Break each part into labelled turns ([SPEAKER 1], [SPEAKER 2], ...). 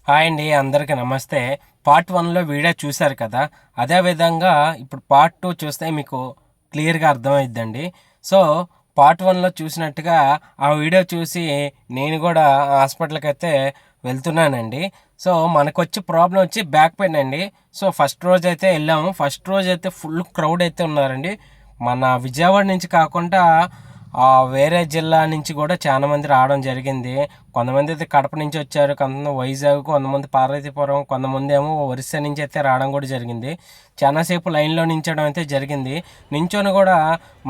[SPEAKER 1] Hi అండి, అందరికీ నమస్తే. పార్ట్ 1లో వీడియో చూశారు కదా, అదేవిధంగా ఇప్పుడు పార్ట్ 2 చూస్తే మీకు క్లియర్గా అర్థమైద్దండి. సో పార్ట్ 1లో చూసినట్టుగా ఆ వీడియో చూసి నేను కూడా హాస్పిటల్కి అయితే వెళ్తున్నానండి. సో మనకొచ్చి ప్రాబ్లం వచ్చి బ్యాక్ పెయిన్ అండి. సో ఫస్ట్ రోజు అయితే వెళ్ళాము. ఫస్ట్ రోజు అయితే ఫుల్ క్రౌడ్ అయితే ఉన్నారండి. మన విజయవాడ నుంచి కాకుండా వేరే జిల్లా నుంచి కూడా చాలా మంది రావడం జరిగింది. కొంతమంది అయితే కడప నుంచి వచ్చారు, కొంతమంది వైజాగ్, కొంతమంది పార్వతీపురం, కొంతమంది ఏమో ఒరిస్సా నుంచి అయితే రావడం కూడా జరిగింది. చాలాసేపు లైన్లో నించడం అయితే జరిగింది. నించొని కూడా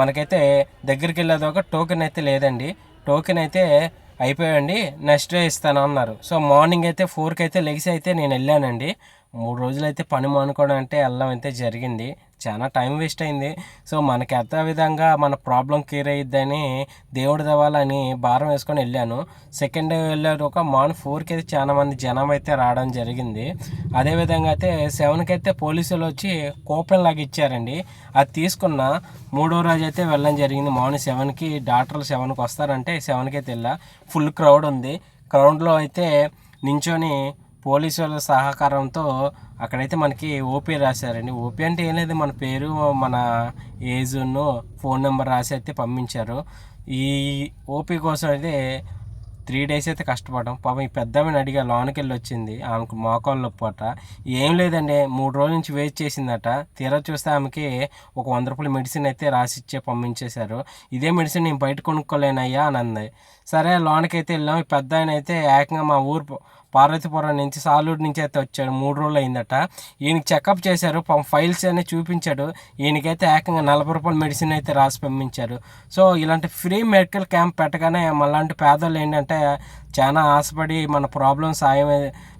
[SPEAKER 1] మనకైతే దగ్గరికి వెళ్ళేదాకా టోకెన్ అయితే లేదండి. టోకెన్ అయితే అయిపోయండి, నెక్స్ట్ డే ఇస్తాను అన్నారు. సో మార్నింగ్ అయితే 4కి అయితే లెగిసి అయితే నేను వెళ్ళానండి. 3 రోజులు అయితే పని మానుకోవడం అంటే వెళ్ళడం అయితే జరిగింది. చాలా టైం వేస్ట్ అయింది. సో మనకి అదే విధంగా మన ప్రాబ్లం క్లియర్ అయ్యిద్దని దేవుడి దేవాలని భారం వేసుకొని వెళ్ళాను. సెకండ్ డే వెళ్ళారు ఒక మార్నింగ్ 4కి అయితే చాలా మంది జనం అయితే రావడం జరిగింది. అదేవిధంగా అయితే 7కి అయితే పోలీసులు వచ్చి కూపన్ లాగా ఇచ్చారండి. అది తీసుకున్న మూడో రోజు అయితే వెళ్ళడం జరిగింది. మార్నింగ్ 7కి డాక్టర్లు 7కి వస్తారంటే 7కి అయితే వెళ్ళా. ఫుల్ క్రౌడ్ ఉంది. క్రౌడ్లో అయితే నించొని పోలీసు వాళ్ళ సహకారంతో అక్కడైతే మనకి ఓపీ రాశారండి. ఓపీ అంటే ఏం లేదు, మన పేరు, మన ఏజ్ను, ఫోన్ నెంబర్ రాసి అయితే పంపించారు. ఈ ఓపీ కోసం అయితే 3 days అయితే కష్టపడ్డాం. పాపం ఈ పెద్దమ్మని అడిగా, లోనికి వెళ్ళి వచ్చింది. ఆమెకు మోకాలు నొప్పి అట. ఏం లేదండి, 3 రోజుల నుంచి వెయిట్ చేసిందట. తీరా చూస్తే ఆమెకి ఒక 100 రూపాయల మెడిసిన్ అయితే రాసిచ్చే పంపించేశారు. ఇదే మెడిసిన్ నేను బయట కొనుక్కోలేనయ్యా అని అంది. సరే లోనికి అయితే వెళ్ళాం. ఈ పెద్ద ఆయన అయితే ఏకంగా మా ఊరు పార్వతీపురం నుంచి, సాలూరు నుంచి అయితే వచ్చాడు. 3 రోజులు అయిందట. ఈయనకి చెకప్ చేశారు, ఫైల్స్ అన్నీ చూపించాడు. ఈయనకైతే ఏకంగా 40 రూపాయల మెడిసిన్ అయితే రాసి పంపించారు. సో ఇలాంటి ఫ్రీ మెడికల్ క్యాంప్ పెట్టగానే మళ్ళాంటి పేదలు ఏంటంటే చాలా ఆశపడి మన ప్రాబ్లం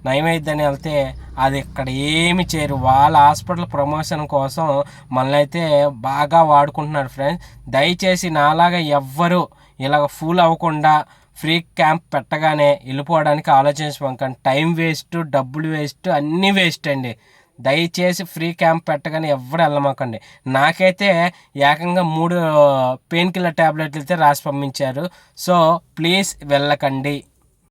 [SPEAKER 1] నయమైద్దని వెళ్తే అది ఇక్కడ ఏమి చేయరు. వాళ్ళ హాస్పిటల్ ప్రమోషన్ కోసం మనల్ని అయితే బాగా వాడుకుంటున్నారు ఫ్రెండ్స్. దయచేసి నాలాగా ఎవ్వరూ ఇలాగ ఫూల్ అవ్వకుండా ఫ్రీ క్యాంప్ పెట్టగానే వెళ్ళిపోవడానికి ఆలోచించకండి. టైం వేస్ట్, డబ్బులు వేస్ట్, అన్నీ వేస్ట్ అండి. దయచేసి ఫ్రీ క్యాంప్ పెట్టగానే ఎవ్వరు వెళ్ళమాకండి. నాకైతే ఏకంగా 3 పెయిన్ కిల్లర్ ట్యాబ్లెట్లు అయితే రాసి పంపించారు. సో ప్లీజ్ వెళ్ళకండి.